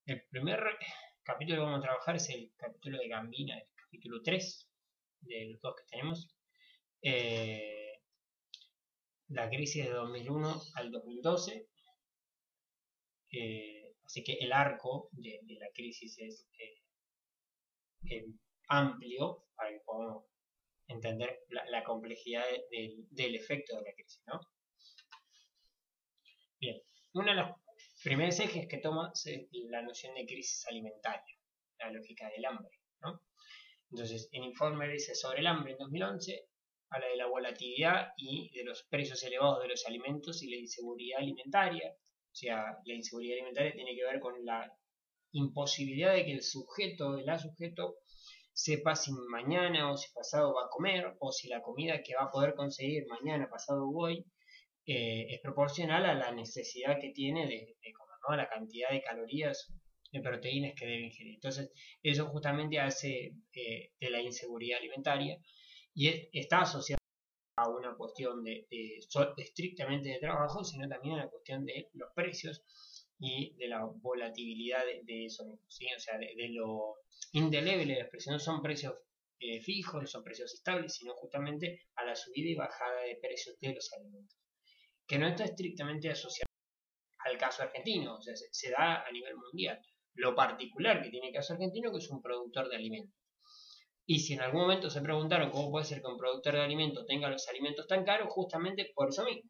El primer capítulo que vamos a trabajar es el capítulo de Gambina, el capítulo 3 de los dos que tenemos. La crisis de 2001 al 2012. Así que el arco de la crisis es amplio para que podamos entender la complejidad del efecto de la crisis, ¿no? Bien, uno de los primeros ejes que toma es la noción de crisis alimentaria, la lógica del hambre, ¿no? Entonces, el informe dice sobre el hambre en 2011, habla de la volatilidad y de los precios elevados de los alimentos y la inseguridad alimentaria. O sea, la inseguridad alimentaria tiene que ver con la imposibilidad de que el sujeto, el sujeto, sepa si mañana o si pasado va a comer, o si la comida que va a poder conseguir mañana, pasado o hoy, es proporcional a la necesidad que tiene de comer, ¿no? A la cantidad de calorías, de proteínas que debe ingerir. Entonces, eso justamente hace de la inseguridad alimentaria y está asociado a una cuestión estrictamente de trabajo, sino también a la cuestión de los precios y de la volatilidad de eso mismo, ¿sí? O sea, de lo indeleble de los precios. No son precios fijos, no son precios estables, sino justamente a la subida y bajada de precios de los alimentos, que no está estrictamente asociado al caso argentino, o sea, se da a nivel mundial. Lo particular que tiene el caso argentino, que es un productor de alimentos. Y si en algún momento se preguntaron cómo puede ser que un productor de alimentos tenga los alimentos tan caros, justamente por eso mismo.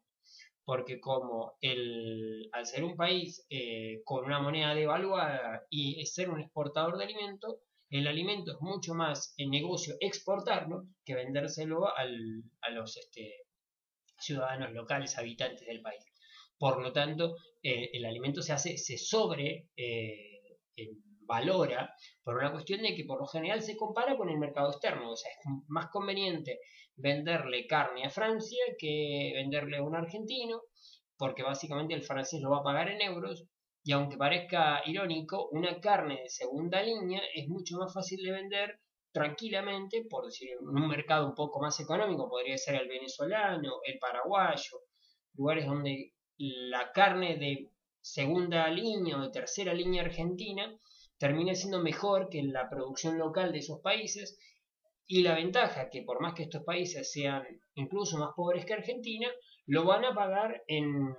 Porque como al ser un país con una moneda devaluada y ser un exportador de alimentos, el alimento es mucho más en negocio exportarlo que vendérselo a los ciudadanos locales, habitantes del país. Por lo tanto, el alimento se valora por una cuestión de que por lo general se compara con el mercado externo. O sea, es más conveniente venderle carne a Francia que venderle a un argentino, porque básicamente el francés lo va a pagar en euros. Y aunque parezca irónico, una carne de segunda línea es mucho más fácil de vender tranquilamente, por decir, en un mercado un poco más económico, podría ser el venezolano, el paraguayo, lugares donde la carne de segunda línea o de tercera línea argentina termina siendo mejor que la producción local de esos países. Y la ventaja que por más que estos países sean incluso más pobres que Argentina, lo van a pagar en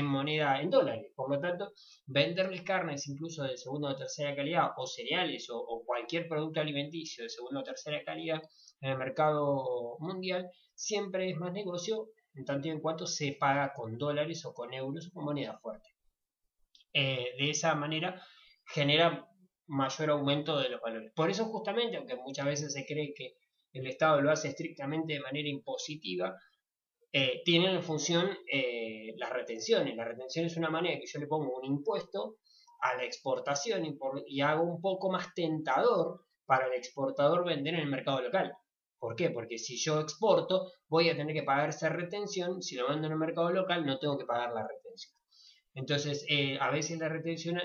moneda, en dólares. Por lo tanto, venderles carnes incluso de segunda o tercera calidad, o cereales o cualquier producto alimenticio de segunda o tercera calidad en el mercado mundial, siempre es más negocio en tanto y en cuanto se paga con dólares o con euros o con moneda fuerte. De esa manera genera mayor aumento de los valores. Por eso justamente, aunque muchas veces se cree que el Estado lo hace estrictamente de manera impositiva, tienen en función las retenciones. La retención es una manera que yo le pongo un impuesto a la exportación y hago un poco más tentador para el exportador vender en el mercado local. ¿Por qué? Porque si yo exporto, voy a tener que pagar esa retención. Si lo vendo en el mercado local, no tengo que pagar la retención. Entonces, a veces la retención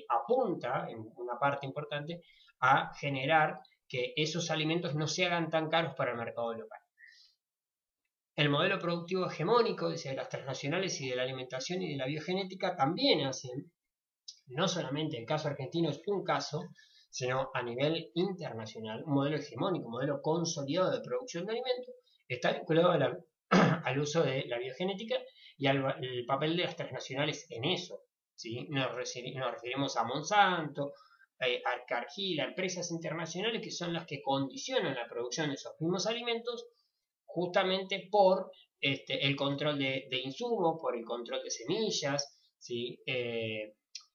apunta, en una parte importante, a generar que esos alimentos no se hagan tan caros para el mercado local. El modelo productivo hegemónico de las transnacionales y de la alimentación y de la biogenética también hacen, no solamente el caso argentino es un caso, sino a nivel internacional, un modelo hegemónico, un modelo consolidado de producción de alimentos, está vinculado al uso de la biogenética y al papel de las transnacionales en eso. ¿Sí? Nos referimos a Monsanto, a Cargill, a empresas internacionales que son las que condicionan la producción de esos mismos alimentos justamente por el control de insumos, por el control de semillas, ¿sí?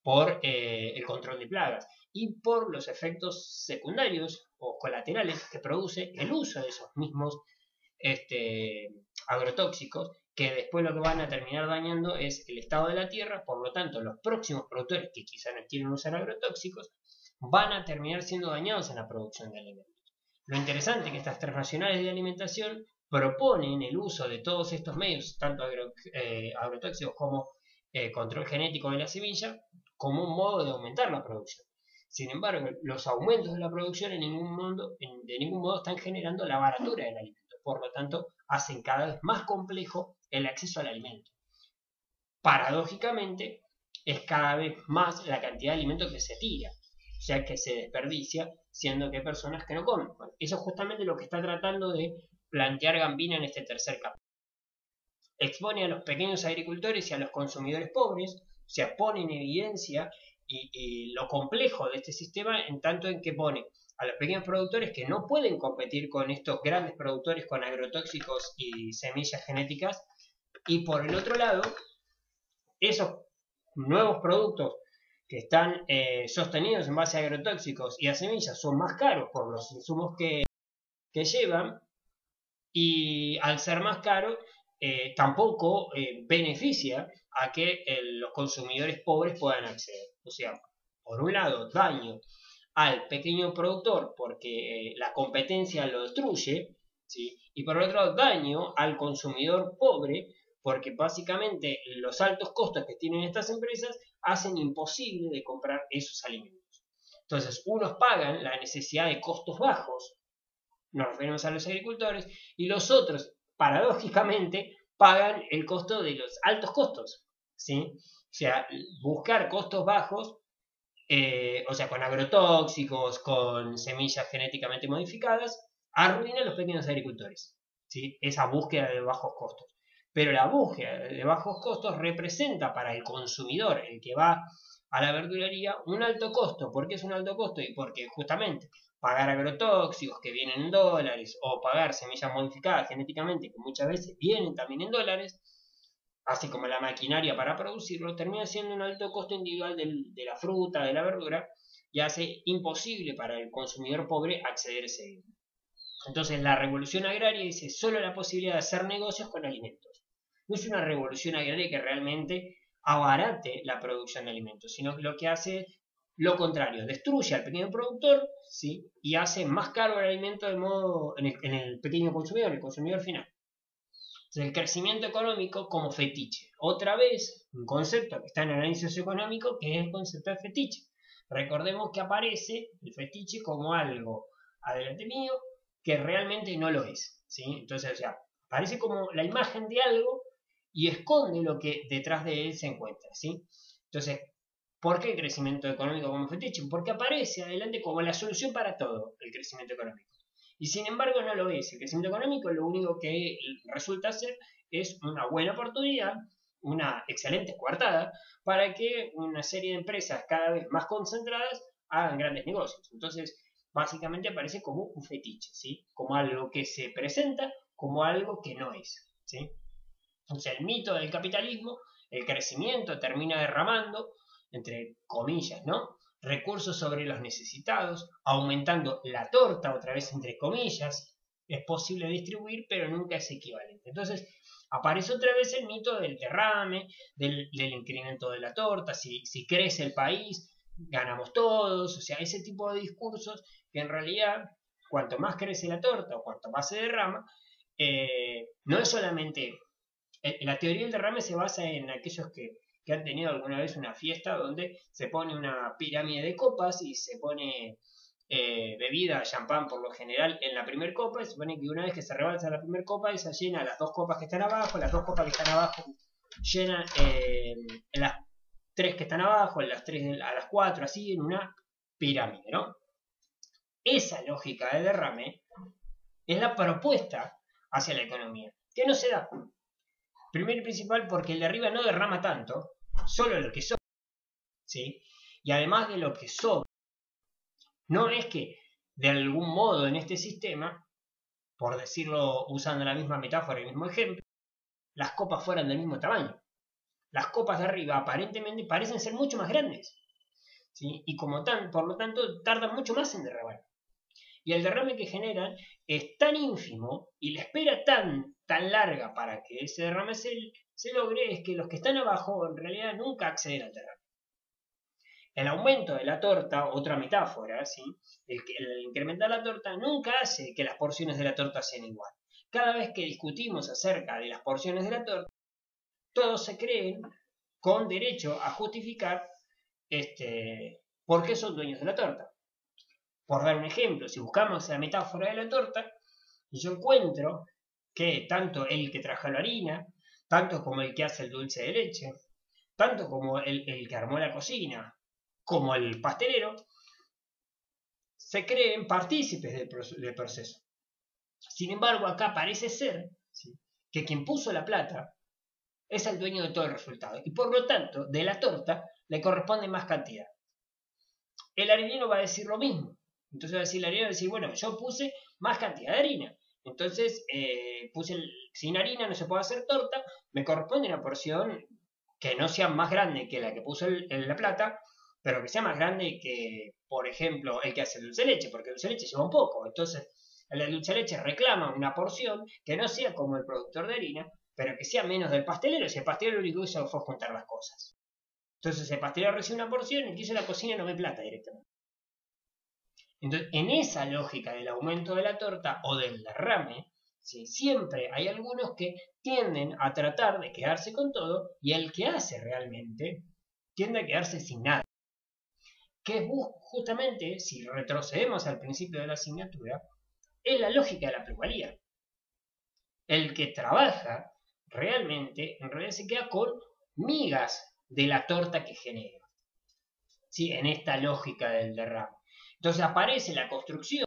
Por el control de plagas y por los efectos secundarios o colaterales que produce el uso de esos mismos agrotóxicos, que después lo que van a terminar dañando es el estado de la tierra. Por lo tanto, los próximos productores que quizá no quieren usar agrotóxicos van a terminar siendo dañados en la producción de alimentos. Lo interesante es que estas transnacionales de alimentación proponen el uso de todos estos medios, tanto agrotóxicos como control genético de la semilla, como un modo de aumentar la producción. Sin embargo, los aumentos de la producción de ningún modo están generando la baratura del alimento. Por lo tanto, hacen cada vez más complejo el acceso al alimento. Paradójicamente, es cada vez más la cantidad de alimento que se tira, o sea, que se desperdicia, siendo que hay personas que no comen. Bueno, eso es justamente lo que está tratando de plantear Gambina en este tercer capítulo. Expone a los pequeños agricultores y a los consumidores pobres, o sea, pone en evidencia y lo complejo de este sistema en tanto en que pone a los pequeños productores que no pueden competir con estos grandes productores con agrotóxicos y semillas genéticas, y por el otro lado, esos nuevos productos que están sostenidos en base a agrotóxicos y a semillas son más caros por los insumos que llevan, y al ser más caro tampoco beneficia a que los consumidores pobres puedan acceder. O sea, por un lado, daño al pequeño productor porque la competencia lo destruye, ¿sí? Y por otro lado, daño al consumidor pobre porque básicamente los altos costos que tienen estas empresas hacen imposible de comprar esos alimentos. Entonces, unos pagan la necesidad de costos bajos, nos referimos a los agricultores, y los otros, paradójicamente, pagan el costo de los altos costos, ¿sí? O sea, buscar costos bajos, o sea, con agrotóxicos, con semillas genéticamente modificadas, arruina a los pequeños agricultores, ¿sí? Esa búsqueda de bajos costos. Pero la búsqueda de bajos costos representa para el consumidor, el que va a la verdulería, un alto costo. ¿Por qué es un alto costo? Y porque justamente pagar agrotóxicos que vienen en dólares o pagar semillas modificadas genéticamente que muchas veces vienen también en dólares, así como la maquinaria para producirlo, termina siendo un alto costo individual de la fruta, de la verdura, y hace imposible para el consumidor pobre acceder a ese bien. Entonces la revolución agraria dice solo la posibilidad de hacer negocios con alimentos. No es una revolución agraria que realmente abarate la producción de alimentos, sino que lo que hace lo contrario, destruye al pequeño productor, ¿sí? Y hace más caro el alimento en el pequeño consumidor, el consumidor final. Entonces, el crecimiento económico como fetiche. Otra vez, un concepto que está en el análisis socioeconómico, que es el concepto de fetiche. Recordemos que aparece el fetiche como algo adelante mío que realmente no lo es, ¿sí? Entonces, o sea, aparece como la imagen de algo y esconde lo que detrás de él se encuentra, ¿sí? Entonces, ¿por qué el crecimiento económico como fetiche? Porque aparece adelante como la solución para todo el crecimiento económico. Y sin embargo no lo es. El crecimiento económico lo único que resulta ser es una buena oportunidad, una excelente coartada, para que una serie de empresas cada vez más concentradas hagan grandes negocios. Entonces, básicamente aparece como un fetiche, ¿sí? Como algo que se presenta como algo que no es, ¿sí? Entonces, el mito del capitalismo, el crecimiento termina derramando, entre comillas, ¿no?, recursos sobre los necesitados, aumentando la torta, otra vez entre comillas. Es posible distribuir, pero nunca es equivalente. Entonces, aparece otra vez el mito del derrame, del incremento de la torta, si crece el país, ganamos todos, o sea, ese tipo de discursos que en realidad, cuanto más crece la torta o cuanto más se derrama, no es solamente... La teoría del derrame se basa en aquellos que han tenido alguna vez una fiesta donde se pone una pirámide de copas y se pone bebida, champán por lo general en la primera copa, y se supone que una vez que se rebalsa la primera copa, esa llena las dos copas que están abajo, las dos copas que están abajo llenan las tres que están abajo, las tres a las cuatro, así en una pirámide, ¿no? Esa lógica de derrame es la propuesta hacia la economía, que no se da. Primero y principal porque el de arriba no derrama tanto, solo lo que sobra, ¿sí? Y además de lo que sobra, no es que de algún modo en este sistema, por decirlo usando la misma metáfora y el mismo ejemplo, las copas fueran del mismo tamaño. Las copas de arriba aparentemente parecen ser mucho más grandes, ¿sí? Y por lo tanto tardan mucho más en derramar. Y el derrame que generan es tan ínfimo y la espera tan larga para que ese derrame se logre, es que los que están abajo en realidad nunca acceden al derrame. El aumento de la torta, otra metáfora, ¿sí? El incrementar la torta nunca hace que las porciones de la torta sean igual. Cada vez que discutimos acerca de las porciones de la torta, todos se creen con derecho a justificar por qué son dueños de la torta. Por dar un ejemplo, si buscamos la metáfora de la torta, yo encuentro que tanto el que trajo la harina, tanto como el que hace el dulce de leche, tanto como el que armó la cocina, como el pastelero, se creen partícipes del proceso. Sin embargo, acá parece ser, ¿sí?, que quien puso la plata es el dueño de todo el resultado. Y por lo tanto, de la torta le corresponde más cantidad. El harinero va a decir lo mismo. Entonces va a decir el harinero, va a decir, bueno, yo puse más cantidad de harina. Entonces, sin harina no se puede hacer torta, me corresponde una porción que no sea más grande que la que puso la plata, pero que sea más grande que, por ejemplo, el que hace el dulce de leche, porque el dulce de leche lleva un poco. Entonces, el de dulce de leche reclama una porción que no sea como el productor de harina, pero que sea menos del pastelero, si el pastelero lo único que hizo fue juntar las cosas. Entonces el pastelero recibe una porción y el que hizo la cocina no ve plata directamente. Entonces, en esa lógica del aumento de la torta o del derrame, ¿sí?, siempre hay algunos que tienden a tratar de quedarse con todo y el que hace realmente tiende a quedarse sin nada. Que es justamente, si retrocedemos al principio de la asignatura, es la lógica de la plusvalía. El que trabaja realmente, en realidad se queda con migas de la torta que genera, ¿sí?, en esta lógica del derrame. Entonces aparece la construcción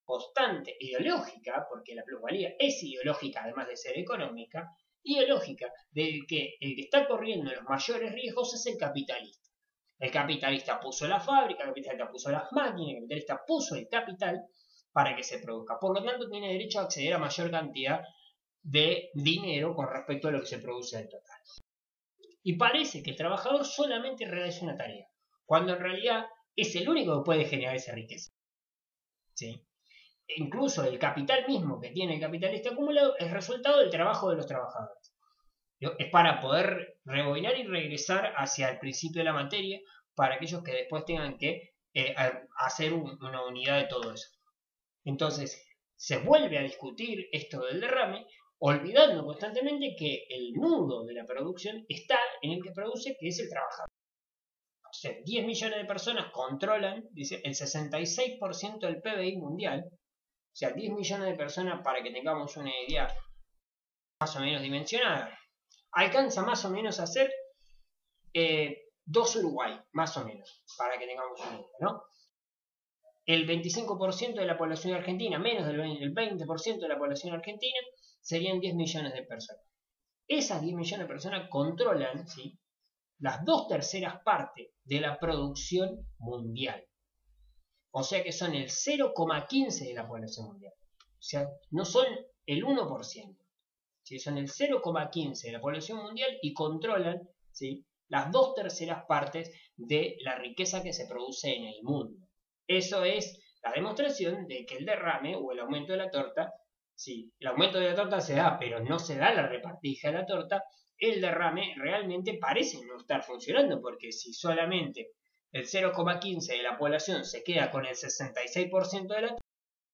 constante ideológica, porque la plusvalía es ideológica además de ser económica, ideológica de que el que está corriendo los mayores riesgos es el capitalista. El capitalista puso la fábrica, el capitalista puso las máquinas, el capitalista puso el capital para que se produzca. Por lo tanto, tiene derecho a acceder a mayor cantidad de dinero con respecto a lo que se produce en total. Y parece que el trabajador solamente realiza una tarea, cuando en realidad es el único que puede generar esa riqueza, ¿sí? Incluso el capital mismo que tiene el capitalista acumulado es resultado del trabajo de los trabajadores. Es para poder rebobinar y regresar hacia el principio de la materia para aquellos que después tengan que hacer una unidad de todo eso. Entonces, se vuelve a discutir esto del derrame, olvidando constantemente que el nudo de la producción está en el que produce, que es el trabajador. O sea, 10 millones de personas controlan, dice, el 66% del PBI mundial. O sea, 10 millones de personas, para que tengamos una idea más o menos dimensionada, alcanza más o menos a ser 2 Uruguay, más o menos, para que tengamos una idea, ¿no? El 25% de la población argentina, menos del 20% de la población argentina, serían 10 millones de personas. Esas 10 millones de personas controlan, ¿sí?, las 2/3 partes de la producción mundial. O sea que son el 0,15 de la población mundial. O sea, no son el 1%. ¿Sí? Son el 0,15 de la población mundial y controlan, ¿sí?, las 2/3 partes de la riqueza que se produce en el mundo. Eso es la demostración de que el derrame o el aumento de la torta, sí, el aumento de la torta se da, pero no se da la repartija de la torta. El derrame realmente parece no estar funcionando, porque si solamente el 0,15 de la población se queda con el 66% de la torta,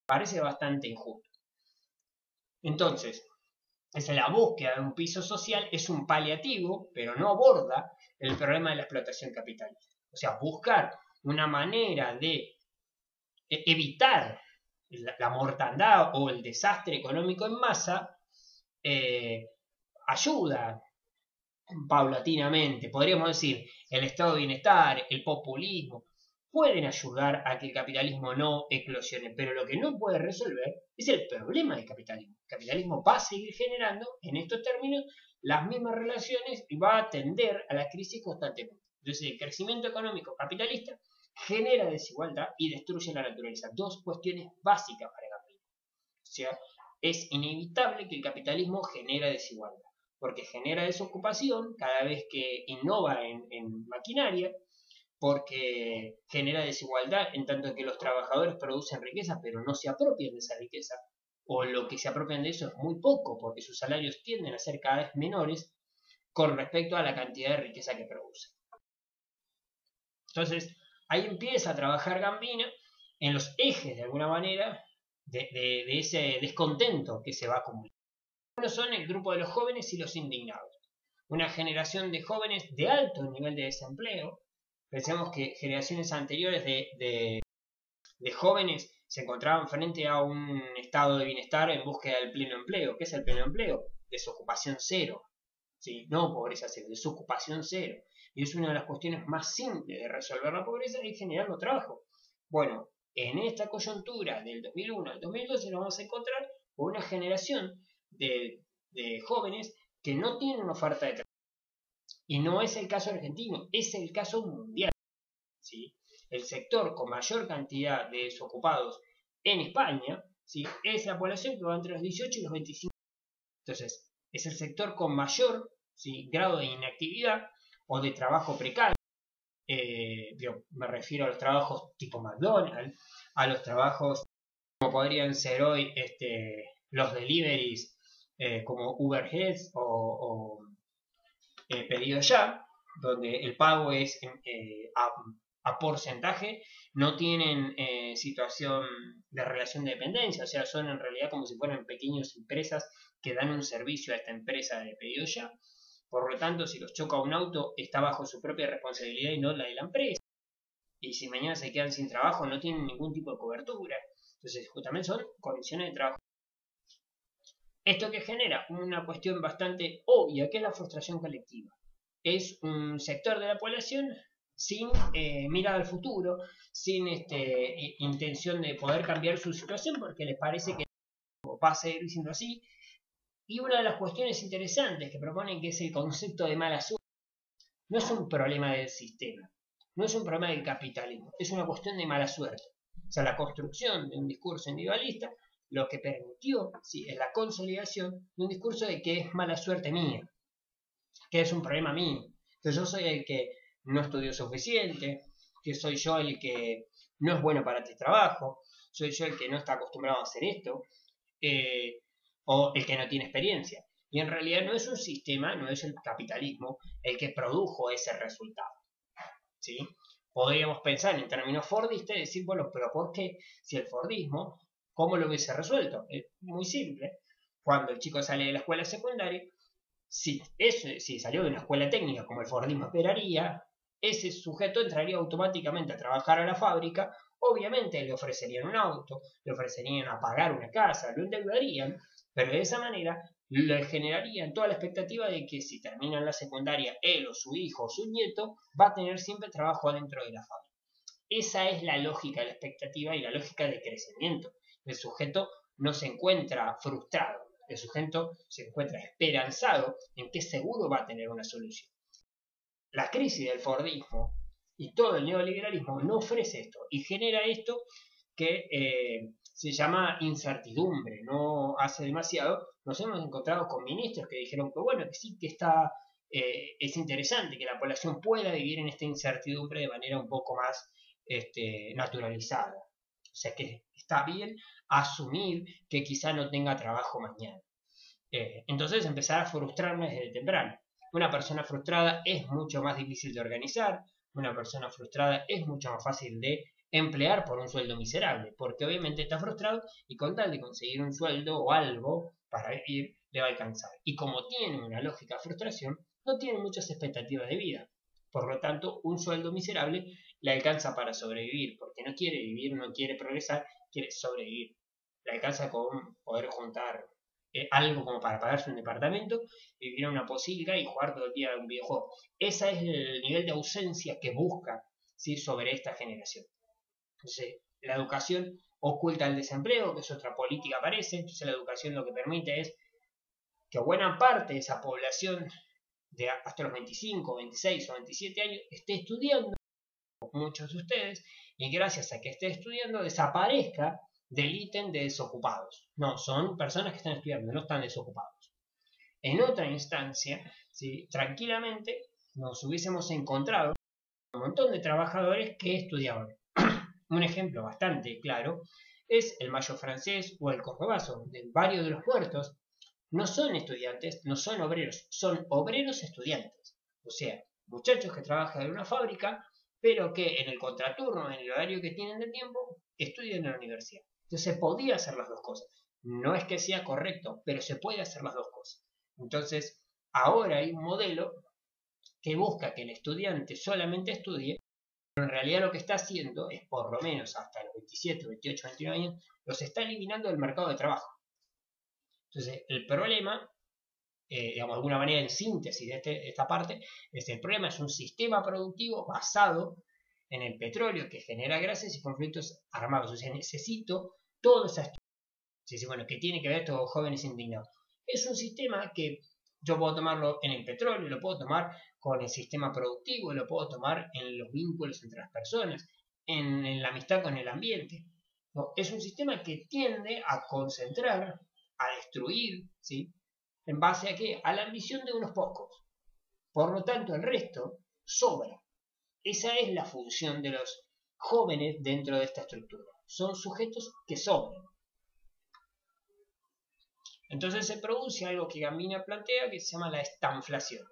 parece bastante injusto. Entonces, la búsqueda de un piso social es un paliativo, pero no aborda el problema de la explotación capitalista. O sea, buscar una manera de evitar la mortandad o el desastre económico en masa ayuda paulatinamente. Podríamos decir, el estado de bienestar, el populismo, pueden ayudar a que el capitalismo no eclosione, pero lo que no puede resolver es el problema del capitalismo. El capitalismo va a seguir generando, en estos términos, las mismas relaciones y va a tender a la crisis constantemente. Entonces, el crecimiento económico capitalista genera desigualdad y destruye la naturaleza. Dos cuestiones básicas para Gambino. O sea, es inevitable que el capitalismo genere desigualdad, porque genera desocupación cada vez que innova en maquinaria, porque genera desigualdad en tanto que los trabajadores producen riqueza pero no se apropian de esa riqueza, o lo que se apropian de eso es muy poco, porque sus salarios tienden a ser cada vez menores con respecto a la cantidad de riqueza que producen. Entonces, ahí empieza a trabajar Gambino en los ejes, de alguna manera, de ese descontento que se va acumulando. Uno son el grupo de los jóvenes y los indignados. Una generación de jóvenes de alto nivel de desempleo. Pensemos que generaciones anteriores de jóvenes se encontraban frente a un estado de bienestar en búsqueda del pleno empleo. ¿Qué es el pleno empleo? Desocupación cero. ¿Sí? No pobreza cero, desocupación cero. y es una de las cuestiones más simples de resolver la pobreza, es generando trabajo. Bueno, en esta coyuntura del 2001 al 2012 nos vamos a encontrar con una generación de jóvenes que no tienen una oferta de trabajo. Y no es el caso argentino, es el caso mundial. ¿Sí? El sector con mayor cantidad de desocupados en España, ¿sí?, es la población que va entre los 18 y los 25. Entonces, es el sector con mayor, ¿sí?, grado de inactividad o de trabajo precario. Me refiero a los trabajos tipo McDonald's, a los trabajos como podrían ser hoy los deliveries como Uber Eats o Pedido Ya, donde el pago es a porcentaje, no tienen situación de relación de dependencia, o sea, son en realidad como si fueran pequeñas empresas que dan un servicio a esta empresa de Pedido Ya. Por lo tanto, si los choca un auto, está bajo su propia responsabilidad y no la de la empresa. Y si mañana se quedan sin trabajo, no tienen ningún tipo de cobertura. Entonces, justamente son condiciones de trabajo. Esto que genera una cuestión bastante obvia, que es la frustración colectiva. Es un sector de la población sin mirar al futuro, sin intención de poder cambiar su situación, porque les parece que va a seguir siendo así. Y una de las cuestiones interesantes que proponen, que es el concepto de mala suerte, no es un problema del sistema, no es un problema del capitalismo, es una cuestión de mala suerte. O sea, la construcción de un discurso individualista lo que permitió, sí, es la consolidación de un discurso de que es mala suerte mía, que es un problema mío. Que yo soy el que no estudió suficiente, que soy yo el que no es bueno para este trabajo, soy yo el que no está acostumbrado a hacer esto, o el que no tiene experiencia. Y en realidad no es un sistema, no es el capitalismo el que produjo ese resultado. ¿Sí? Podríamos pensar en términos fordistas y decir, bueno, pero ¿por qué? Si el fordismo, ¿cómo lo hubiese resuelto? Es muy simple. Cuando el chico sale de la escuela secundaria, si salió de una escuela técnica como el fordismo esperaría, ese sujeto entraría automáticamente a trabajar a la fábrica. Obviamente le ofrecerían un auto, le ofrecerían a pagar una casa, lo endeudarían, pero de esa manera le generarían toda la expectativa de que si termina la secundaria él o su hijo o su nieto va a tener siempre trabajo adentro de la fábrica. Esa es la lógica de la expectativa y la lógica de crecimiento. El sujeto no se encuentra frustrado, el sujeto se encuentra esperanzado en que seguro va a tener una solución. La crisis del fordismo y todo el neoliberalismo no ofrece esto y genera esto que se llama incertidumbre. No hace demasiado nos hemos encontrado con ministros que dijeron que bueno, que sí, que es interesante que la población pueda vivir en esta incertidumbre de manera un poco más naturalizada. O sea que está bien asumir que quizá no tenga trabajo mañana. Entonces empezar a frustrarme desde temprano. Una persona frustrada es mucho más difícil de organizar, una persona frustrada es mucho más fácil de emplear por un sueldo miserable, porque obviamente está frustrado y con tal de conseguir un sueldo o algo para vivir le va a alcanzar. Y como tiene una lógica de frustración, no tiene muchas expectativas de vida. Por lo tanto, un sueldo miserable le alcanza para sobrevivir, porque no quiere vivir, no quiere progresar, quiere sobrevivir. Le alcanza con poder juntar algo como para pagarse un departamento, vivir en una posilga y jugar todo el día a un videojuego. Ese es el nivel de ausencia que busca, ¿sí?, sobre esta generación. Entonces, la educación oculta el desempleo, que es otra política parece. Entonces, la educación lo que permite es que buena parte de esa población de hasta los 25, 26 o 27 años esté estudiando, muchos de ustedes, y gracias a que esté estudiando desaparezca del ítem de desocupados. No, son personas que están estudiando, no están desocupados. En otra instancia, ¿sí?, tranquilamente nos hubiésemos encontrado un montón de trabajadores que estudiaban. Un ejemplo bastante claro es el Mayo francés o el Cordobazo, donde varios de los muertos no son estudiantes, no son obreros, son obreros estudiantes. O sea, muchachos que trabajan en una fábrica, pero que en el contraturno, en el horario que tienen de tiempo, estudian en la universidad. Entonces se podía hacer las dos cosas. No es que sea correcto, pero se puede hacer las dos cosas. Entonces, ahora hay un modelo que busca que el estudiante solamente estudie, pero en realidad lo que está haciendo es, por lo menos hasta los 27, 28, 29 años, los está eliminando del mercado de trabajo. Entonces, el problema digamos, de alguna manera en síntesis de esta parte, el problema es un sistema productivo basado en el petróleo que genera gases y conflictos armados. O sea, necesito toda esa estructura. Bueno, ¿qué tiene que ver estos jóvenes indignados? Es un sistema que yo puedo tomarlo en el petróleo, lo puedo tomar con el sistema productivo, lo puedo tomar en los vínculos entre las personas, en la amistad con el ambiente. No, es un sistema que tiende a concentrar, a destruir, ¿sí? ¿En base a qué? A la ambición de unos pocos. Por lo tanto, el resto sobra. Esa es la función de los jóvenes dentro de esta estructura. Son sujetos que sobran. Entonces se produce algo que Gambina plantea que se llama la estanflación.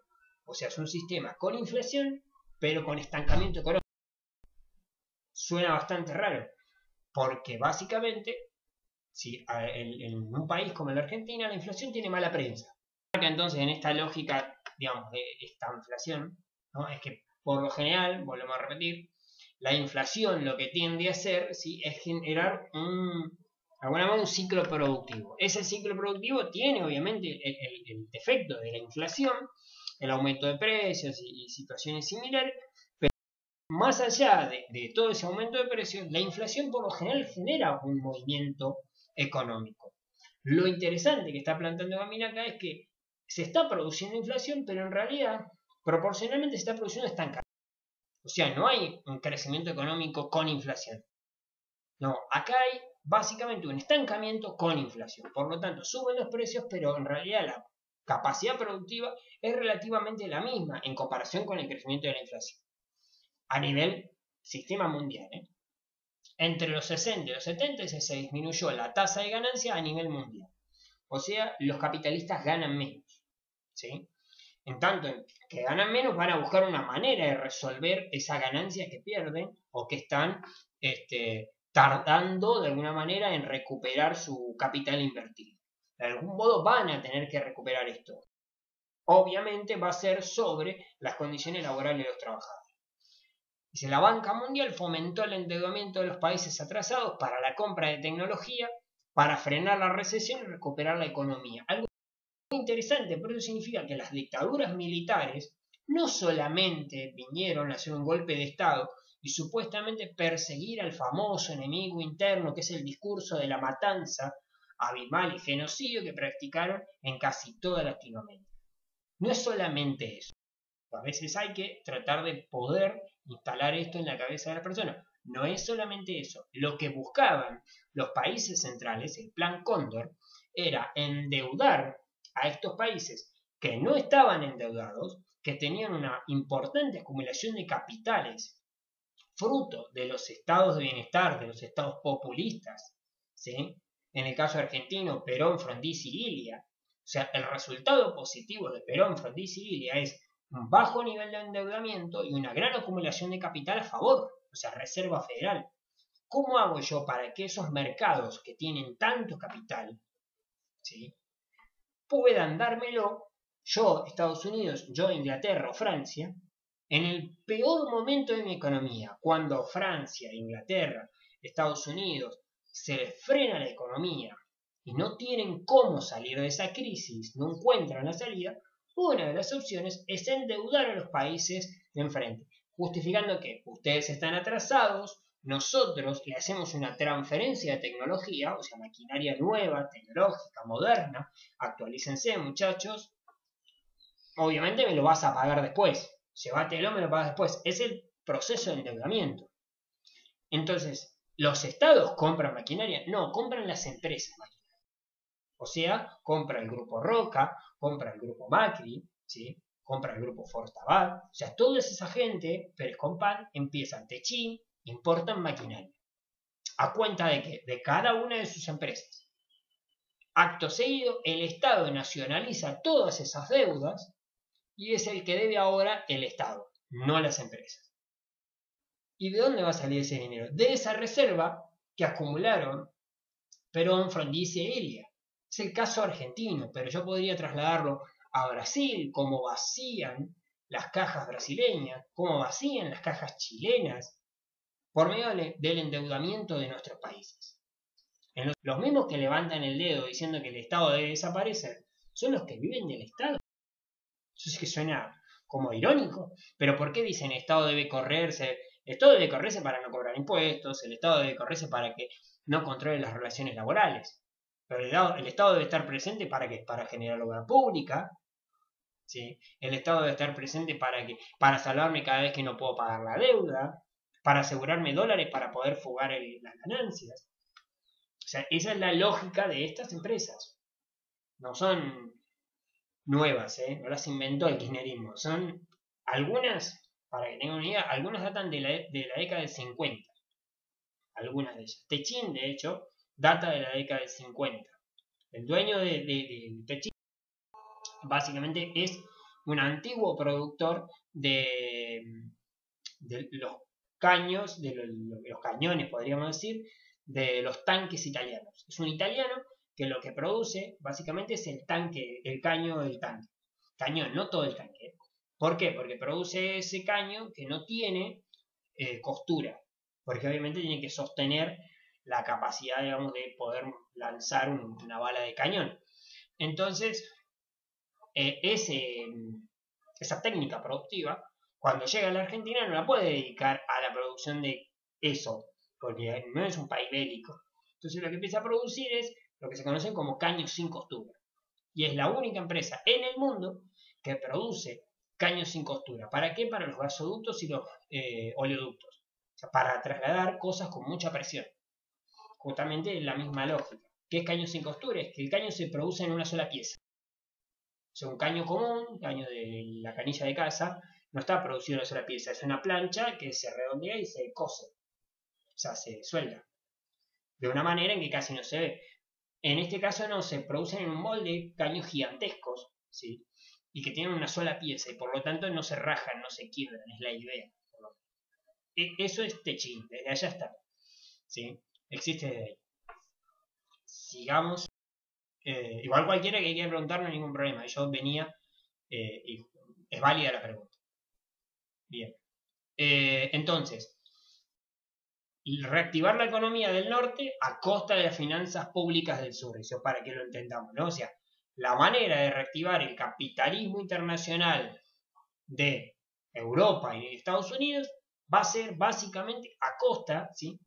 O sea, es un sistema con inflación, pero con estancamiento económico. Suena bastante raro, porque básicamente, si en un país como la Argentina, la inflación tiene mala prensa. Entonces, en esta lógica, digamos, de estanflación, ¿no? Es que por lo general, volvemos a repetir, la inflación lo que tiende a hacer, ¿sí? Es generar un ciclo productivo. Ese ciclo productivo tiene obviamente el defecto de la inflación, el aumento de precios y situaciones similares, pero más allá de todo ese aumento de precios, la inflación por lo general genera un movimiento económico. Lo interesante que está planteando Gambina acá es que se está produciendo inflación, pero en realidad proporcionalmente se está produciendo estancamiento. O sea, no hay un crecimiento económico con inflación. No, acá hay básicamente un estancamiento con inflación. Por lo tanto, suben los precios, pero en realidad la capacidad productiva es relativamente la misma en comparación con el crecimiento de la inflación. A nivel sistema mundial. Entre los 60 y los 70 se disminuyó la tasa de ganancia a nivel mundial. O sea, los capitalistas ganan menos. ¿Sí? En tanto que ganan menos, van a buscar una manera de resolver esa ganancia que pierden o que están tardando de alguna manera en recuperar su capital invertido. De algún modo van a tener que recuperar esto. Obviamente va a ser sobre las condiciones laborales de los trabajadores. Dice, la banca mundial fomentó el endeudamiento de los países atrasados para la compra de tecnología, para frenar la recesión y recuperar la economía. Algo muy interesante, pero eso significa que las dictaduras militares no solamente vinieron a hacer un golpe de Estado y supuestamente perseguir al famoso enemigo interno, que es el discurso de la matanza abismal y genocidio que practicaron en casi toda Latinoamérica. No es solamente eso. A veces hay que tratar de poder instalar esto en la cabeza de la persona. No es solamente eso. Lo que buscaban los países centrales, el Plan Cóndor, era endeudar a estos países que no estaban endeudados, que tenían una importante acumulación de capitales, fruto de los estados de bienestar, de los estados populistas, ¿sí? En el caso argentino, Perón, Frondizi y Ilia. O sea, el resultado positivo de Perón, Frondizi y Ilia es un bajo nivel de endeudamiento y una gran acumulación de capital a favor, o sea, Reserva Federal. ¿Cómo hago yo para que esos mercados que tienen tanto capital, ¿sí?, puedan dármelo yo, Estados Unidos, yo, Inglaterra o Francia, en el peor momento de mi economía, cuando Francia, Inglaterra, Estados Unidos se les frena la economía y no tienen cómo salir de esa crisis, no encuentran la salida? Una de las opciones es endeudar a los países de enfrente, justificando que ustedes están atrasados, nosotros le hacemos una transferencia de tecnología, o sea, maquinaria nueva, tecnológica, moderna, actualícense, muchachos, obviamente me lo vas a pagar después, llévatelo, me lo pagas después, es el proceso de endeudamiento. Entonces, ¿los estados compran maquinaria? No, compran las empresas maquinaria. O sea, compra el grupo Roca, compra el grupo Macri, ¿sí?, compra el grupo Fortabat. O sea, toda esa gente, Pérez Compán, empiezan Techín, importan maquinaria. ¿A cuenta de qué? De cada una de sus empresas. Acto seguido, el Estado nacionaliza todas esas deudas y es el que debe ahora el Estado, no las empresas. ¿Y de dónde va a salir ese dinero? De esa reserva que acumularon Perón, Frondizi e Ilia. Es el caso argentino, pero yo podría trasladarlo a Brasil, cómo vacían las cajas brasileñas, cómo vacían las cajas chilenas, por medio del endeudamiento de nuestros países. Los mismos que levantan el dedo diciendo que el Estado debe desaparecer son los que viven del Estado. Eso es que suena como irónico. Pero ¿por qué dicen el Estado debe correrse? El Estado debe correrse para no cobrar impuestos, el Estado debe correrse para que no controle las relaciones laborales. Pero el Estado debe estar presente para que para generar obra pública. ¿Sí? El Estado debe estar presente para salvarme cada vez que no puedo pagar la deuda, para asegurarme dólares para poder fugar las ganancias. O sea, esa es la lógica de estas empresas. No son nuevas, no las inventó el kirchnerismo. Son algunas, para que tengan una idea, algunas datan de la década del 50. Algunas de ellas. Techin, de hecho, data de la década del 50. El dueño de Techin básicamente es un antiguo productor de los caños, de los cañones, podríamos decir, de los tanques italianos. Es un italiano que lo que produce básicamente es el tanque, el caño del tanque. Cañón, no todo el tanque. ¿Por qué? Porque produce ese caño que no tiene costura, porque obviamente tiene que sostener la capacidad, digamos, de poder lanzar una bala de cañón. Entonces, esa técnica productiva, cuando llega a la Argentina no la puede dedicar a la producción de eso, porque no es un país bélico. Entonces lo que empieza a producir es lo que se conocen como caños sin costura. Y es la única empresa en el mundo que produce caños sin costura. ¿Para qué? Para los gasoductos y los oleoductos. O sea, para trasladar cosas con mucha presión. Justamente la misma lógica. ¿Qué es caño sin costura? Es que el caño se produce en una sola pieza. O sea, un caño común, caño de la canilla de casa, no está producido en una sola pieza. Es una plancha que se redondea y se cose. O sea, se suelda. De una manera en que casi no se ve. En este caso no, se producen en un molde caños gigantescos, ¿sí? Y que tienen una sola pieza y por lo tanto no se rajan, no se quiebran, es la idea. Eso es Techin, desde allá está, ¿sí? Existe desde ahí. Sigamos. Igual cualquiera que quiera preguntar no hay ningún problema, yo venía y es válida la pregunta. Bien. Entonces, reactivar la economía del norte a costa de las finanzas públicas del sur, eso para que lo entendamos, ¿no? O sea, la manera de reactivar el capitalismo internacional de Europa y de Estados Unidos va a ser básicamente a costa, ¿sí?,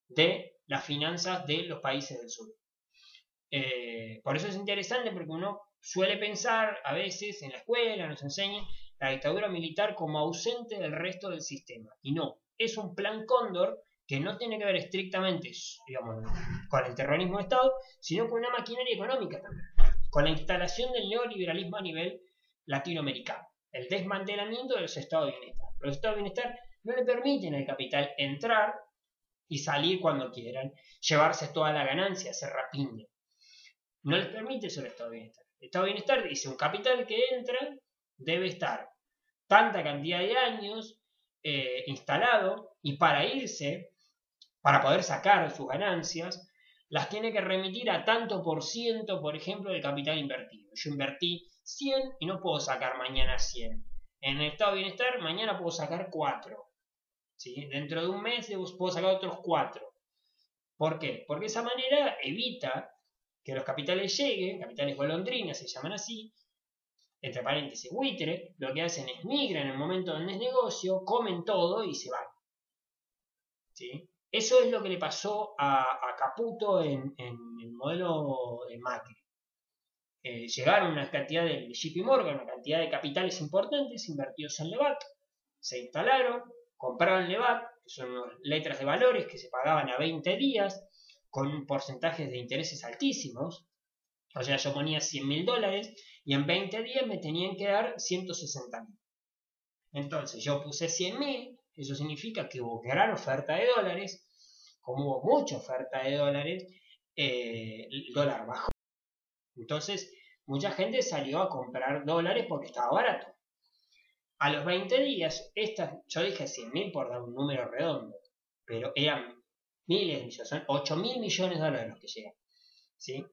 de las finanzas de los países del sur. Por eso es interesante porque uno suele pensar a veces en la escuela, nos enseñan la dictadura militar como ausente del resto del sistema. Y no, es un plan Cóndor que no tiene que ver estrictamente, digamos, con el terrorismo de Estado, sino con una maquinaria económica también, con la instalación del neoliberalismo a nivel latinoamericano, el desmantelamiento de los estados de bienestar. Los estados de bienestar no le permiten al capital entrar y salir cuando quieran, llevarse toda la ganancia, hacer rapiña. No les permite eso el estado de bienestar. El estado de bienestar dice, un capital que entra debe estar tanta cantidad de años instalado y para irse, para poder sacar sus ganancias, las tiene que remitir a tanto por ciento, por ejemplo, del capital invertido. Yo invertí 100 y no puedo sacar mañana 100. En el estado de bienestar, mañana puedo sacar 4. ¿Sí? Dentro de un mes puedo sacar otros 4. ¿Por qué? Porque de esa manera evita que los capitales lleguen, capitales golondrinas se llaman así, entre paréntesis buitre, lo que hacen es migran en el momento donde es negocio, comen todo y se van. ¿Sí? Eso es lo que le pasó a Caputo en el modelo de Macri. Llegaron una cantidad de JP Morgan, una cantidad de capitales importantes invertidos en Lebac, se instalaron, compraron Lebac, que son letras de valores que se pagaban a 20 días, con porcentajes de intereses altísimos. O sea, yo ponía $100.000 y en 20 días me tenían que dar 160.000. Entonces yo puse 100.000, eso significa que hubo gran oferta de dólares. Como hubo mucha oferta de dólares, el dólar bajó. Entonces, mucha gente salió a comprar dólares porque estaba barato. A los 20 días, yo dije 100.000 por dar un número redondo, pero eran miles de millones, son 8.000 millones de dólares los que llegan. ¿Sí?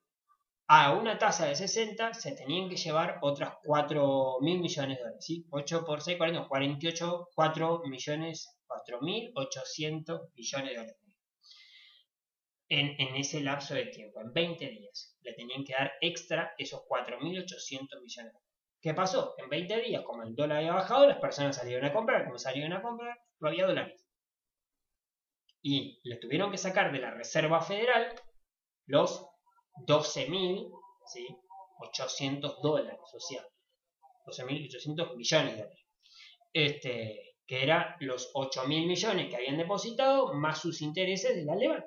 A una tasa de 60 se tenían que llevar otras 4.000 millones de dólares. ¿Sí? 8 por 6, 48, 4 millones, 4.800 millones de dólares. en ese lapso de tiempo, en 20 días. Le tenían que dar extra esos 4.800 millones. ¿Qué pasó? En 20 días, como el dólar había bajado, las personas salieron a comprar. Como salieron a comprar, no había dólares. Y le tuvieron que sacar de la Reserva Federal los 12.800 dólares, o sea, 12.800 millones de dólares. Que eran los 8.000 millones que habían depositado más sus intereses de la levanta.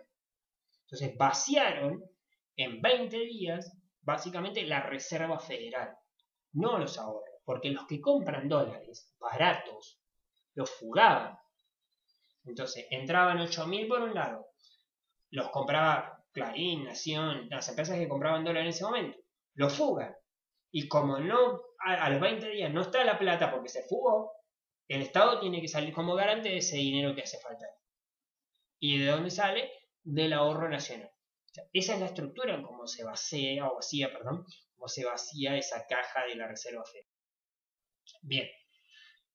Entonces vaciaron en 20 días básicamente la Reserva Federal, no los ahorros, porque los que compran dólares baratos los fugaban. Entonces entraban 8.000 por un lado, los compraba Clarín, Nación, las empresas que compraban dólares en ese momento, los fugan. Y como no, a los 20 días no está la plata porque se fugó, el Estado tiene que salir como garante de ese dinero que hace falta. ¿Y de dónde sale? Del ahorro nacional. O sea, esa es la estructura en cómo se vacía esa caja de la Reserva Federal. Bien,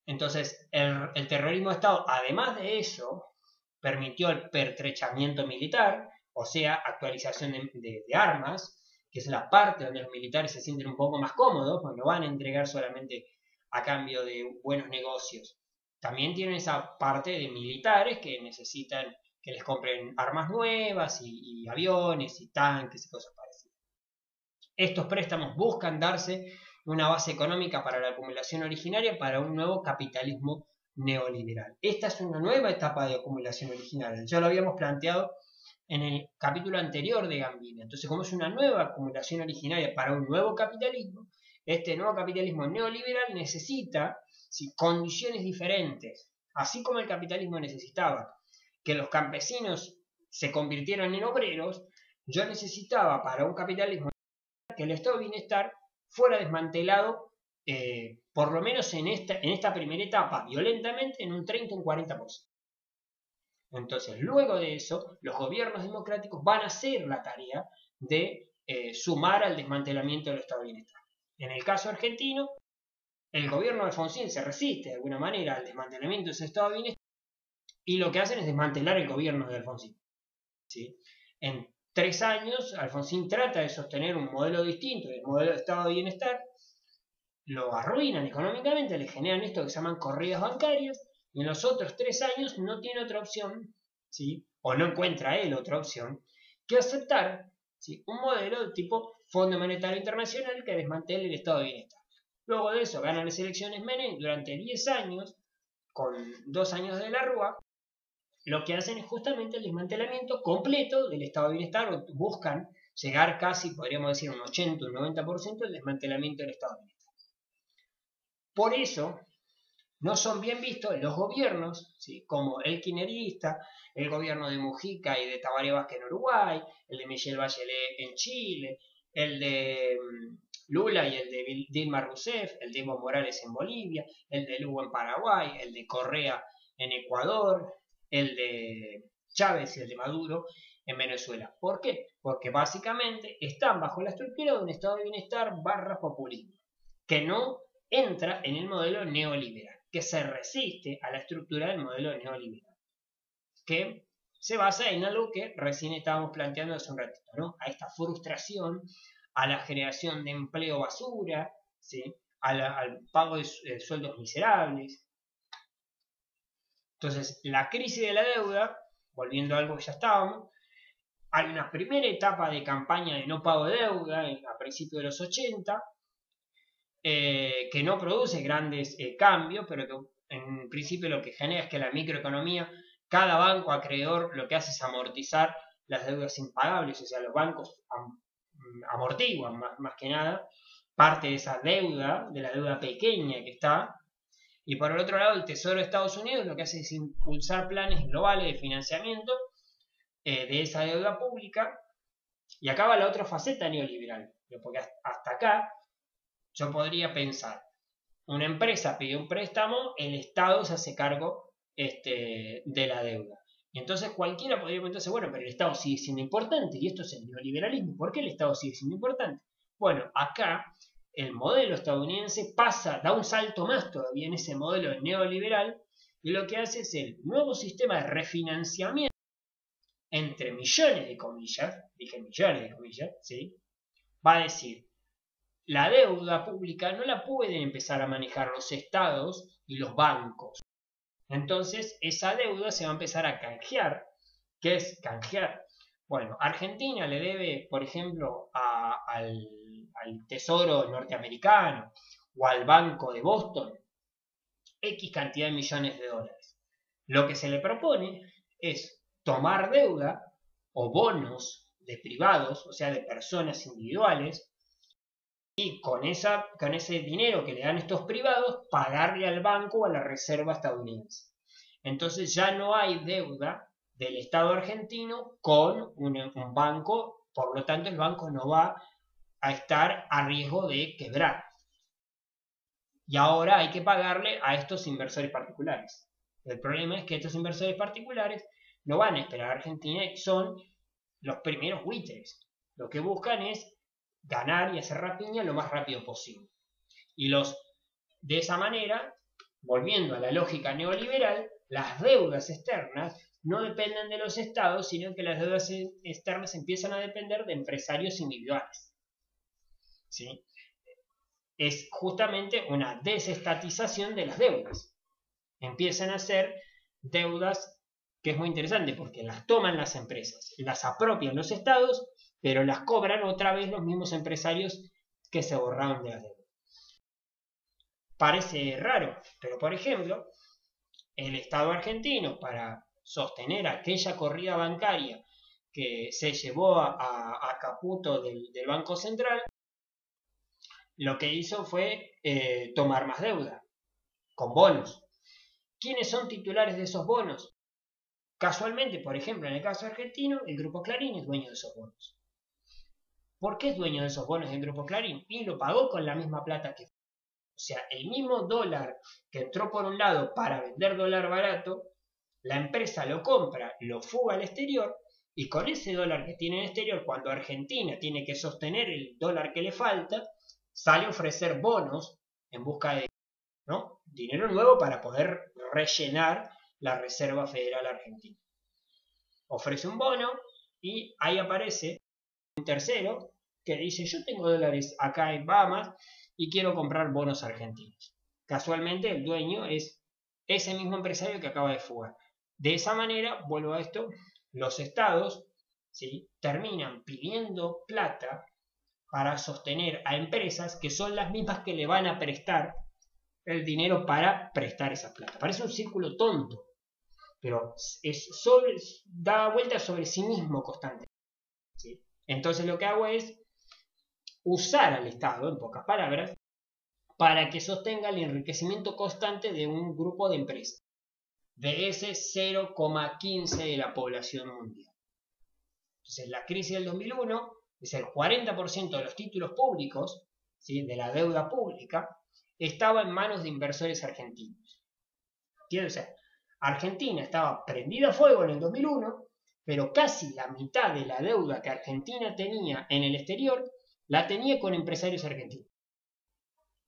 entonces el terrorismo de Estado, además de eso, permitió el pertrechamiento militar, o sea, actualización de armas, que es la parte donde los militares se sienten un poco más cómodos, porque no van a entregar solamente a cambio de buenos negocios. También tienen esa parte de militares que necesitan que les compren armas nuevas y aviones y tanques y cosas parecidas. Estos préstamos buscan darse una base económica para la acumulación originaria para un nuevo capitalismo neoliberal. Esta es una nueva etapa de acumulación originaria. Ya lo habíamos planteado en el capítulo anterior de Gambino. Entonces, como es una nueva acumulación originaria para un nuevo capitalismo, este nuevo capitalismo neoliberal necesita condiciones diferentes. Así como el capitalismo necesitaba que los campesinos se convirtieran en obreros, yo necesitaba para un capitalismo que el estado de bienestar fuera desmantelado, por lo menos en esta primera etapa, violentamente, en un 30 o un 40%. Entonces, luego de eso, los gobiernos democráticos van a hacer la tarea de sumar al desmantelamiento del estado de bienestar. En el caso argentino, el gobierno de Alfonsín se resiste de alguna manera al desmantelamiento de ese estado de bienestar y lo que hacen es desmantelar el gobierno de Alfonsín. ¿Sí? En 3 años, Alfonsín trata de sostener un modelo distinto, el modelo de estado de bienestar, lo arruinan económicamente, le generan esto que se llaman corridas bancarias, y en los otros 3 años no tiene otra opción, ¿sí? O no encuentra él otra opción, que aceptar, ¿sí?, un modelo de tipo Fondo Monetario Internacional que desmantele el estado de bienestar. Luego de eso ganan las elecciones Menem durante 10 años, con 2 años de la Rúa, lo que hacen es justamente el desmantelamiento completo del estado de bienestar, o buscan llegar casi, podríamos decir, un 80, un 90% del desmantelamiento del estado de bienestar. Por eso, no son bien vistos los gobiernos, ¿sí?, como el kirchnerista, el gobierno de Mujica y de Tabaré Vázquez en Uruguay, el de Michelle Bachelet en Chile, el de Lula y el de Dilma Rousseff, el de Evo Morales en Bolivia, el de Lugo en Paraguay, el de Correa en Ecuador, el de Chávez y el de Maduro en Venezuela. ¿Por qué? Porque básicamente están bajo la estructura de un estado de bienestar / populismo, que no entra en el modelo neoliberal, que se resiste a la estructura del modelo neoliberal, que se basa en algo que recién estábamos planteando hace un ratito, ¿no? A esta frustración, a la generación de empleo basura, ¿sí?, al pago de sueldos miserables. Entonces, la crisis de la deuda, volviendo a algo que ya estábamos, hay una primera etapa de campaña de no pago de deuda a principios de los 80, que no produce grandes cambios, pero que en principio lo que genera es que la microeconomía, cada banco acreedor lo que hace es amortizar las deudas impagables, o sea, los bancos amortiguan más que nada parte de esa deuda, de la deuda pequeña que está. Y por el otro lado, el Tesoro de Estados Unidos lo que hace es impulsar planes globales de financiamiento de esa deuda pública. Y acá va la otra faceta neoliberal, porque hasta acá yo podría pensar, una empresa pide un préstamo, el Estado se hace cargo de la deuda. Y entonces cualquiera podría preguntarse, bueno, pero el Estado sigue siendo importante, y esto es el neoliberalismo. ¿Por qué el Estado sigue siendo importante? Bueno, acá el modelo estadounidense da un salto más todavía en ese modelo neoliberal, y lo que hace es el nuevo sistema de refinanciamiento entre millones de comillas, dije millones de comillas, ¿sí? Va a decir, la deuda pública no la pueden empezar a manejar los estados y los bancos. Entonces, esa deuda se va a empezar a canjear. ¿Qué es canjear? Bueno, Argentina le debe, por ejemplo, al Tesoro norteamericano o al Banco de Boston X cantidad de millones de dólares. Lo que se le propone es tomar deuda o bonos de privados, o sea, de personas individuales, y con ese dinero que le dan estos privados, pagarle al banco o a la reserva estadounidense. Entonces ya no hay deuda del Estado argentino con un banco, por lo tanto el banco no va a estar a riesgo de quebrar. Y ahora hay que pagarle a estos inversores particulares. El problema es que estos inversores particulares no van a esperar a Argentina y son los primeros buitres. Lo que buscan es ganar y hacer rapiña lo más rápido posible. Y de esa manera, volviendo a la lógica neoliberal, las deudas externas no dependen de los estados, sino que las deudas externas empiezan a depender de empresarios individuales. ¿Sí? Es justamente una desestatización de las deudas. Empiezan a ser deudas que es muy interesante porque las toman las empresas, las apropian los estados, pero las cobran otra vez los mismos empresarios que se borraron de las deudas. Parece raro, pero por ejemplo, el Estado argentino, para sostener aquella corrida bancaria que se llevó a Caputo del Banco Central, lo que hizo fue tomar más deuda, con bonos. ¿Quiénes son titulares de esos bonos? Casualmente, por ejemplo, en el caso argentino, el Grupo Clarín es dueño de esos bonos. ¿Por qué es dueño de esos bonos del Grupo Clarín? Y lo pagó con la misma plata que... O sea, el mismo dólar que entró por un lado para vender dólar barato, la empresa lo compra, lo fuga al exterior, y con ese dólar que tiene en el exterior, cuando Argentina tiene que sostener el dólar que le falta, sale a ofrecer bonos en busca de dinero nuevo para poder rellenar la Reserva Federal Argentina. Ofrece un bono y ahí aparece un tercero que dice, yo tengo dólares acá en Bahamas y quiero comprar bonos argentinos. Casualmente el dueño es ese mismo empresario que acaba de fugar. De esa manera, vuelvo a esto, los estados, ¿sí?, terminan pidiendo plata para sostener a empresas que son las mismas que le van a prestar el dinero para prestar esa plata. Parece un círculo tonto, pero da vueltas sobre sí mismo constantemente. ¿Sí? Entonces lo que hago es usar al Estado, en pocas palabras, para que sostenga el enriquecimiento constante de un grupo de empresas, de ese 0,15 de la población mundial. Entonces la crisis del 2001 es el 40% de los títulos públicos, ¿sí?, de la deuda pública, estaba en manos de inversores argentinos. O sea, Argentina estaba prendida a fuego en el 2001, pero casi la mitad de la deuda que Argentina tenía en el exterior la tenía con empresarios argentinos,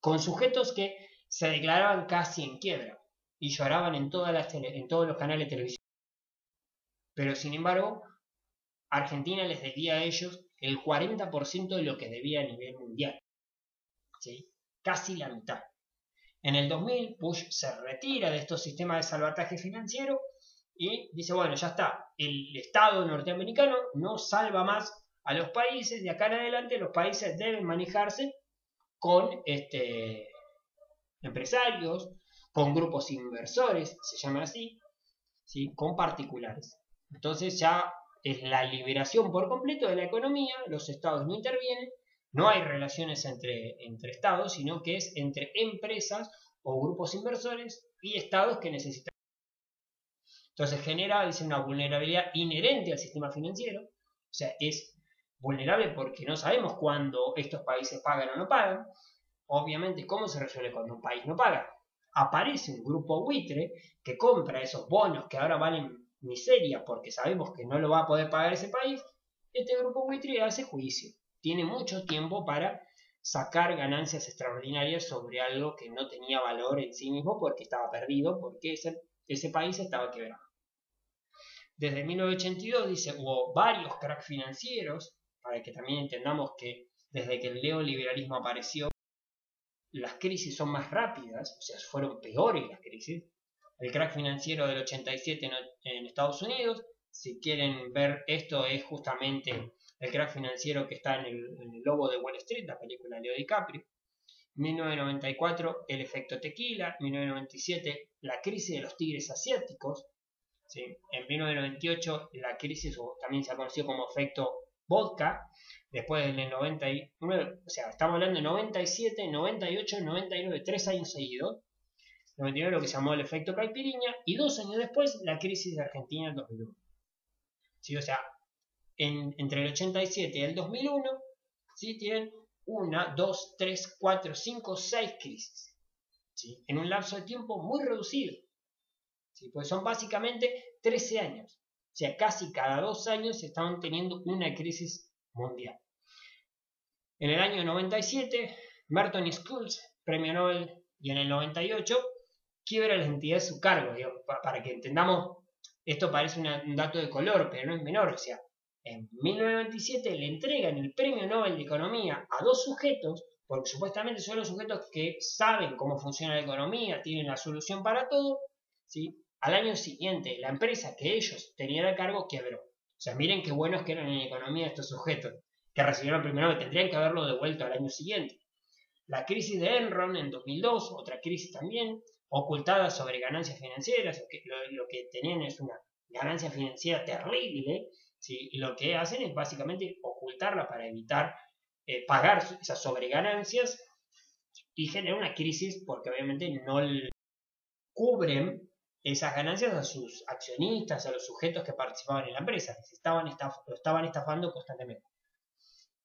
con sujetos que se declaraban casi en quiebra y lloraban en todos los canales de televisión. Pero sin embargo, Argentina les debía a ellos el 40% de lo que debía a nivel mundial. ¿Sí? Casi la mitad. En el 2000, Bush se retira de estos sistemas de salvataje financiero y dice, bueno, ya está, el Estado norteamericano no salva más a los países, de acá en adelante los países deben manejarse con empresarios, con grupos inversores, se llaman así, ¿sí?, con particulares. Entonces ya es la liberación por completo de la economía, los estados no intervienen, no hay relaciones entre estados, sino que es entre empresas o grupos inversores y estados que necesitan. Entonces genera, dice, una vulnerabilidad inherente al sistema financiero, o sea, es vulnerable porque no sabemos cuándo estos países pagan o no pagan. Obviamente, ¿cómo se resuelve cuando un país no paga? Aparece un grupo buitre que compra esos bonos que ahora valen miseria porque sabemos que no lo va a poder pagar ese país. Este grupo buitre hace juicio. Tiene mucho tiempo para sacar ganancias extraordinarias sobre algo que no tenía valor en sí mismo porque estaba perdido, porque ese país estaba quebrado. desde 1982, dice, hubo varios cracks financieros, para que también entendamos que desde que el neoliberalismo apareció, las crisis son más rápidas, o sea, fueron peores las crisis. El crack financiero del 87 en Estados Unidos, si quieren ver esto, es justamente el crack financiero que está en el Lobo de Wall Street, la película de Leo DiCaprio. 1994, el efecto tequila. 1997, la crisis de los tigres asiáticos. ¿Sí? En 1998, la crisis, o también se ha conocido como efecto vodka. Después en el 99, o sea, estamos hablando de 97, 98, 99, 3 años seguidos. 99 lo que se llamó el efecto caipirinha, y 2 años después la crisis de Argentina en 2001. ¿Sí? O sea, entre el 87 y el 2001, ¿sí? Tienen 1, 2, 3, 4, 5, 6 crisis, ¿sí? En un lapso de tiempo muy reducido, ¿sí? Pues son básicamente 13 años. O sea, casi cada 2 años estaban teniendo una crisis mundial. En el año 97, Merton y Schultz, premio Nobel, y en el 98, quiebra las entidades a su cargo. Digamos, para que entendamos, esto parece un dato de color, pero no es menor. O sea, en 1997 le entregan el premio Nobel de Economía a 2 sujetos, porque supuestamente son los sujetos que saben cómo funciona la economía, tienen la solución para todo, ¿sí? Al año siguiente, la empresa que ellos tenían a cargo quebró. O sea, miren qué buenos que eran en economía estos sujetos, que recibieron el premio Nobel, tendrían que haberlo devuelto al año siguiente. La crisis de Enron en 2002, otra crisis también, ocultada sobre ganancias financieras, lo que tenían es una ganancia financiera terrible, ¿sí? Y lo que hacen es básicamente ocultarla para evitar pagar esas sobreganancias, y genera una crisis porque obviamente no cubren esas ganancias a sus accionistas, a los sujetos que participaban en la empresa, que lo estaban estafando constantemente.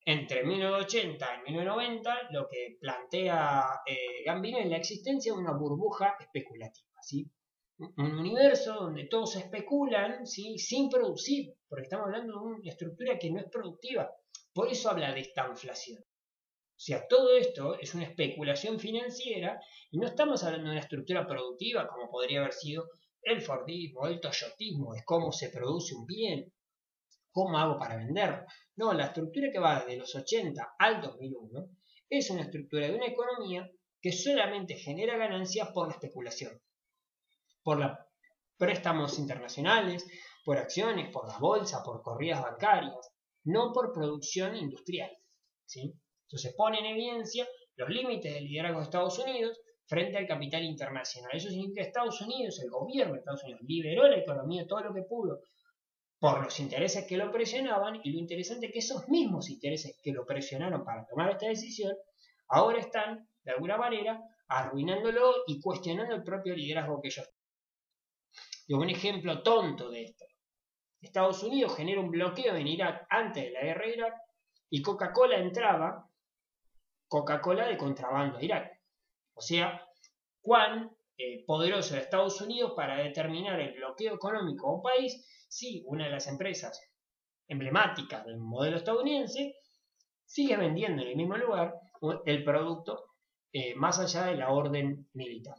Entre 1980 y 1990, lo que plantea Gambino es la existencia de una burbuja especulativa, ¿sí? Un universo donde todos especulan, ¿sí? Sin producir, porque estamos hablando de una estructura que no es productiva. Por eso habla de estanflación. O sea, todo esto es una especulación financiera y no estamos hablando de una estructura productiva como podría haber sido el Fordismo, el Toyotismo, es cómo se produce un bien, cómo hago para venderlo. No, la estructura que va de los 80 al 2001 es una estructura de una economía que solamente genera ganancias por la especulación, por los préstamos internacionales, por acciones, por la bolsa, por corridas bancarias, no por producción industrial, ¿sí? Entonces pone en evidencia los límites del liderazgo de Estados Unidos frente al capital internacional. Eso significa que Estados Unidos, el gobierno de Estados Unidos, liberó la economía todo lo que pudo por los intereses que lo presionaban, y lo interesante es que esos mismos intereses que lo presionaron para tomar esta decisión, ahora están, de alguna manera, arruinándolo y cuestionando el propio liderazgo que ellos. Y un ejemplo tonto de esto. Estados Unidos genera un bloqueo en Irak antes de la guerra de Irak, y Coca-Cola entraba, Coca-Cola de contrabando a Irak. O sea, cuán poderoso era Estados Unidos para determinar el bloqueo económico a un país si una de las empresas emblemáticas del modelo estadounidense sigue vendiendo en el mismo lugar el producto más allá de la orden militar.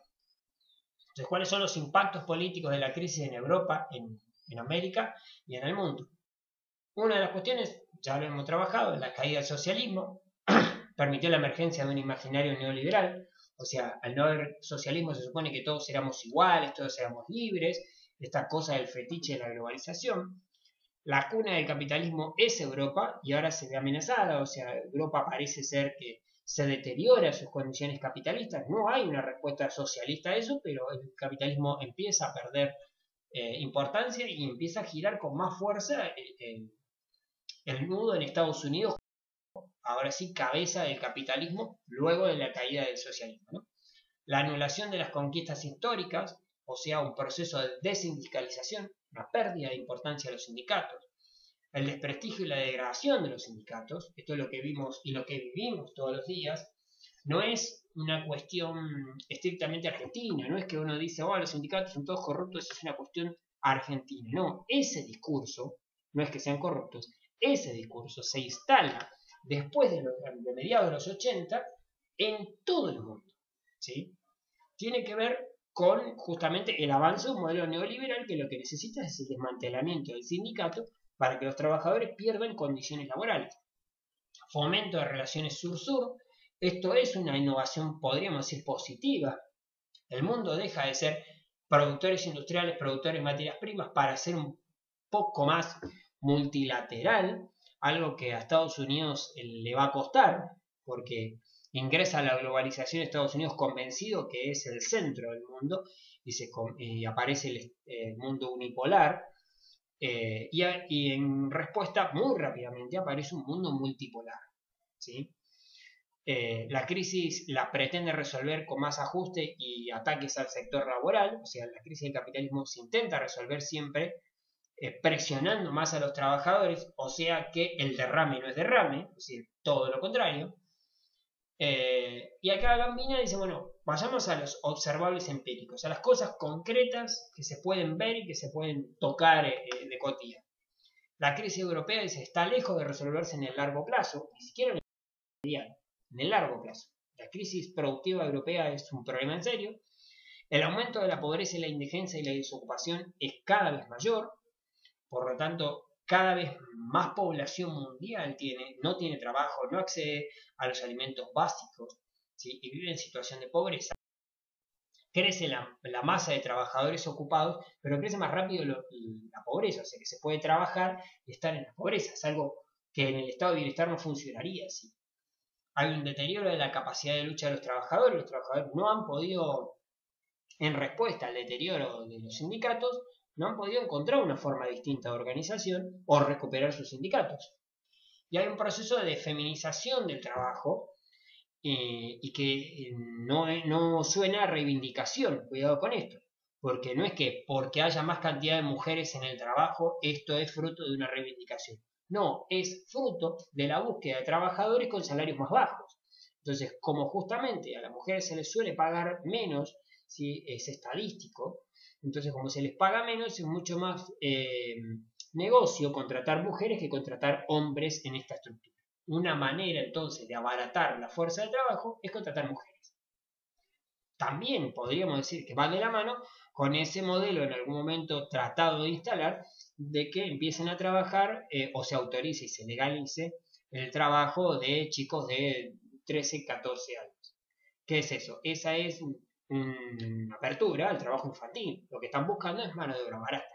Entonces, ¿cuáles son los impactos políticos de la crisis en Europa, en América y en el mundo? Una de las cuestiones, ya lo hemos trabajado, es la caída del socialismo, permitió la emergencia de un imaginario neoliberal. O sea, al no haber socialismo se supone que todos éramos iguales, todos éramos libres, esta cosa del fetiche de la globalización. La cuna del capitalismo es Europa y ahora se ve amenazada, o sea, Europa parece ser que se deteriora sus condiciones capitalistas. No hay una respuesta socialista a eso, pero el capitalismo empieza a perder importancia y empieza a girar con más fuerza el nudo en Estados Unidos, ahora sí cabeza del capitalismo luego de la caída del socialismo, ¿no? La anulación de las conquistas históricas, o sea, un proceso de desindicalización, una pérdida de importancia de los sindicatos, el desprestigio y la degradación de los sindicatos, esto es lo que vimos y lo que vivimos todos los días, no es una cuestión estrictamente argentina, no es que uno dice, oh, los sindicatos son todos corruptos, eso es una cuestión argentina. No, ese discurso, no es que sean corruptos, ese discurso se instala después de mediados de los 80 en todo el mundo, ¿sí? Tiene que ver con justamente el avance de un modelo neoliberal que lo que necesita es el desmantelamiento del sindicato para que los trabajadores pierdan condiciones laborales. Fomento de relaciones sur-sur. Esto es una innovación, podríamos decir, positiva. El mundo deja de ser productores industriales, productores de materias primas, para ser un poco más multilateral, algo que a Estados Unidos le va a costar, porque ingresa a la globalización de Estados Unidos convencido que es el centro del mundo y aparece el mundo unipolar, y en respuesta muy rápidamente aparece un mundo multipolar, ¿sí? La crisis la pretende resolver con más ajuste y ataques al sector laboral, o sea, la crisis del capitalismo se intenta resolver siempre presionando más a los trabajadores, o sea que el derrame no es derrame, es decir, todo lo contrario. Y acá Gambina dice, bueno, vayamos a los observables empíricos, a las cosas concretas que se pueden ver y que se pueden tocar de cotidiano. La crisis europea dice, está lejos de resolverse en el largo plazo, ni siquiera en el mediano, en el largo plazo. La crisis productiva europea es un problema en serio. El aumento de la pobreza y la indigencia y la desocupación es cada vez mayor. Por lo tanto, cada vez más población mundial no tiene trabajo, no accede a los alimentos básicos, ¿sí? Y vive en situación de pobreza. Crece la masa de trabajadores ocupados, pero crece más rápido la pobreza, o sea que se puede trabajar y estar en la pobreza. Es algo que en el estado de bienestar no funcionaría así. Hay un deterioro de la capacidad de lucha de los trabajadores no han podido, en respuesta al deterioro de los sindicatos, no han podido encontrar una forma distinta de organización o recuperar sus sindicatos. Y hay un proceso de feminización del trabajo y que no suena a reivindicación, cuidado con esto, porque no es que porque haya más cantidad de mujeres en el trabajo, esto es fruto de una reivindicación. No, es fruto de la búsqueda de trabajadores con salarios más bajos. Entonces, como justamente a las mujeres se les suele pagar menos, ¿sí? Es estadístico, entonces como se les paga menos es mucho más negocio contratar mujeres que contratar hombres en esta estructura. Una manera entonces de abaratar la fuerza de trabajo es contratar mujeres. También podríamos decir que va de la mano con ese modelo en algún momento tratado de instalar de que empiecen a trabajar o se autorice y se legalice el trabajo de chicos de 13, 14 años. ¿Qué es eso? Esa es una apertura al trabajo infantil. Lo que están buscando es mano de obra barata.